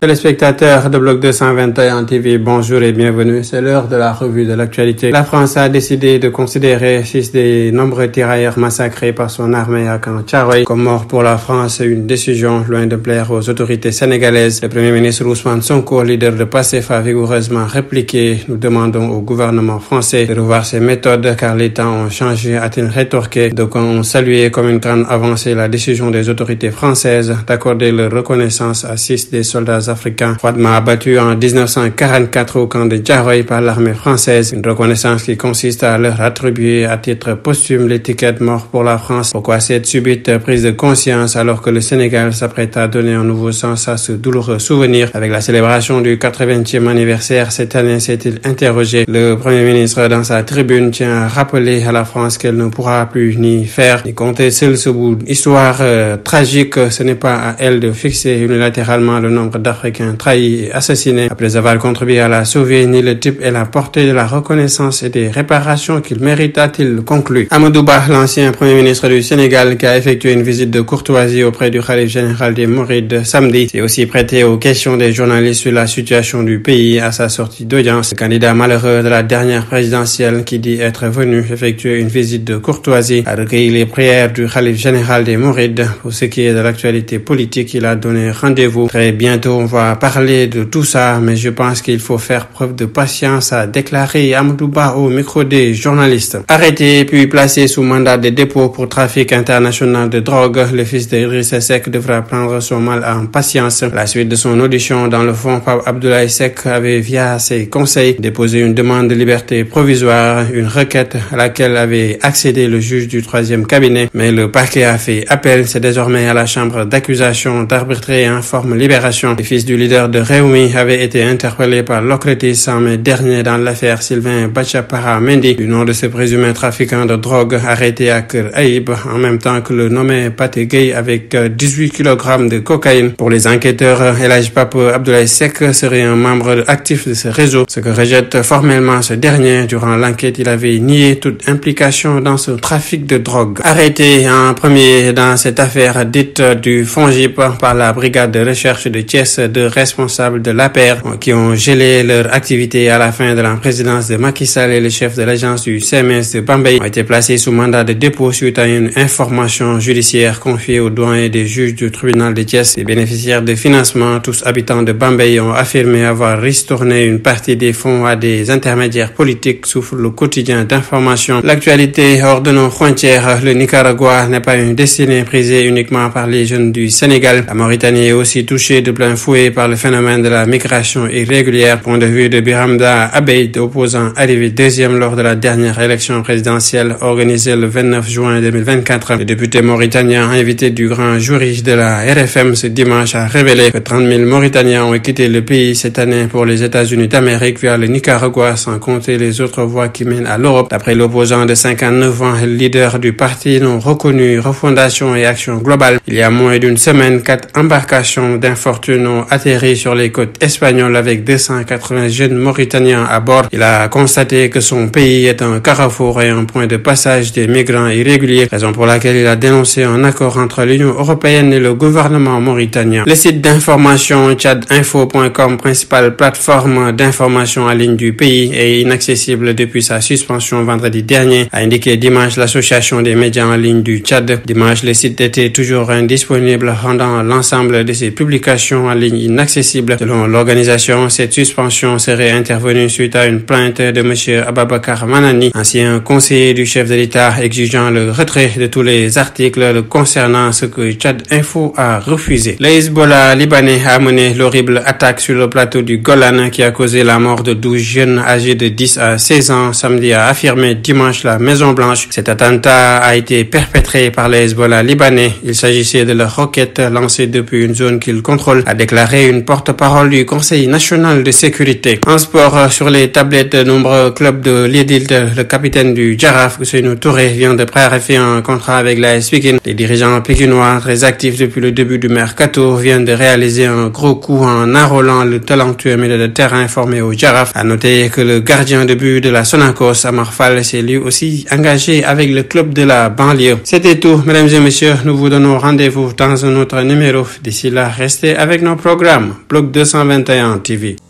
Téléspectateurs de Bloc 221 TV, bonjour et bienvenue. C'est l'heure de la revue de l'actualité. La France a décidé de considérer 6 des nombreux tirailleurs massacrés par son armée à Camp Thiaroye comme morts pour la France, une décision loin de plaire aux autorités sénégalaises. Le Premier ministre Ousmane Sonko, leader de PASTEF, a vigoureusement répliqué. Nous demandons au gouvernement français de revoir ses méthodes car les temps ont changé, a-t-il rétorqué. Donc on salué comme une grande avancée la décision des autorités françaises d'accorder leur reconnaissance à 6 des soldats africains froidement abattus en 1944 au camp de Thiaroye par l'armée française. Une reconnaissance qui consiste à leur attribuer à titre posthume l'étiquette mort pour la France. Pourquoi cette subite prise de conscience alors que le Sénégal s'apprête à donner un nouveau sens à ce douloureux souvenir? Avec la célébration du 80e anniversaire cette année, s'est-il interrogé. Le Premier ministre dans sa tribune tient à rappeler à la France qu'elle ne pourra plus ni faire ni compter seule ce bout d'histoire tragique. Ce n'est pas à elle de fixer unilatéralement le nombre d'Africains trahis et assassinés après avoir contribué à la sauver, ni le type et la portée de la reconnaissance et des réparations qu'il mérite, a-t-il conclu. Amadou Ba, l'ancien Premier ministre du Sénégal, qui a effectué une visite de courtoisie auprès du khalife général des Mourides samedi, s'est aussi prêté aux questions des journalistes sur la situation du pays à sa sortie d'audience. Le candidat malheureux de la dernière présidentielle, qui dit être venu effectuer une visite de courtoisie, a recueilli les prières du khalife général des Mourides. Pour ce qui est de l'actualité politique, il a donné rendez-vous très bientôt. On va parler de tout ça, mais je pense qu'il faut faire preuve de patience, a déclaré Amadou Ba au micro des journalistes. Arrêté puis placé sous mandat de dépôt pour trafic international de drogue, le fils d'Idrissa Seck devra prendre son mal en patience. À la suite de son audition dans le fond, Pape Abdoulaye Seck avait, via ses conseils, déposé une demande de liberté provisoire, une requête à laquelle avait accédé le juge du 3e cabinet, mais le parquet a fait appel. C'est désormais à la chambre d'accusation d'arbitrer en forme libération. Le fils du leader de Rewmi avait été interpellé par l'OCRTIS en mai dernier dans l'affaire Sylvain Bachapara Mendy, du nom de ce présumé trafiquant de drogue arrêté à Keur Aïb, en même temps que le nommé Pathé Gueye avec 18 kg de cocaïne. Pour les enquêteurs, El Hadj Pape Abdoulaye Seck serait un membre actif de ce réseau, ce que rejette formellement ce dernier. Durant l'enquête, il avait nié toute implication dans ce trafic de drogue. Arrêté en premier dans cette affaire dite du FONGIP par la brigade de recherche de Thiès, de responsables de l'APR qui ont gelé leur activité à la fin de la présidence de Macky Sall, et le chef de l'agence du CMS de Bambey ont été placés sous mandat de dépôt suite à une information judiciaire confiée au doyen des juges du tribunal de Thiès. Les bénéficiaires de financement, tous habitants de Bambey, ont affirmé avoir ristourné une partie des fonds à des intermédiaires politiques, souffre le quotidien d'information. L'actualité hors de nos frontières, le Nicaragua n'est pas une destinée prisée uniquement par les jeunes du Sénégal. La Mauritanie est aussi touchée de plein fouet par le phénomène de la migration irrégulière. Point de vue de Biramda Abeid, opposant arrivé deuxième lors de la dernière élection présidentielle organisée le 29 juin 2024. Le député mauritanien invité du grand jury de la RFM ce dimanche a révélé que 30 000 Mauritaniens ont quitté le pays cette année pour les États-Unis d'Amérique via le Nicaragua, sans compter les autres voies qui mènent à l'Europe. D'après l'opposant de 59 ans, le leader du parti non reconnu Refondation et Action Globale, il y a moins d'une semaine, 4 embarcations d'infortune ont atterri sur les côtes espagnoles avec 280 jeunes Mauritaniens à bord. Il a constaté que son pays est un carrefour et un point de passage des migrants irréguliers, raison pour laquelle il a dénoncé un accord entre l'Union européenne et le gouvernement mauritanien. Le site d'information tchadinfo.com, principale plateforme d'information en ligne du pays, est inaccessible depuis sa suspension vendredi dernier, a indiqué dimanche l'association des médias en ligne du Tchad. Dimanche, le site était toujours indisponible, rendant l'ensemble de ses publications en ligne inaccessible. Selon l'organisation, cette suspension serait intervenue suite à une plainte de M. Ababakar Manani, ancien conseiller du chef de l'État, exigeant le retrait de tous les articles concernant ce que Tchad Info a refusé. Le Hezbollah libanais a mené l'horrible attaque sur le plateau du Golan qui a causé la mort de 12 jeunes âgés de 10 à 16 ans samedi, a affirmé dimanche la Maison-Blanche. Cet attentat a été perpétré par le Hezbollah libanais. Il s'agissait de leur roquette lancée depuis une zone qu'il contrôle, a déclaré une porte-parole du Conseil national de sécurité. En sport, sur les tablettes de nombreux clubs de l'Édilt, le capitaine du Jaraaf, Ousseynou Touré, vient de clarifier un contrat avec l'AS Pikine. Les dirigeants pikinois, très actifs depuis le début du mercato, viennent de réaliser un gros coup en enrôlant le talentueux milieu de terrain formé au Jaraaf. À noter que le gardien de but de la Sonacos, Amar Fall, s'est lui aussi engagé avec le club de la banlieue. C'était tout, mesdames et messieurs. Nous vous donnons rendez-vous dans un autre numéro. D'ici là, restez avec nos programmes. programme Bloc 221 TV.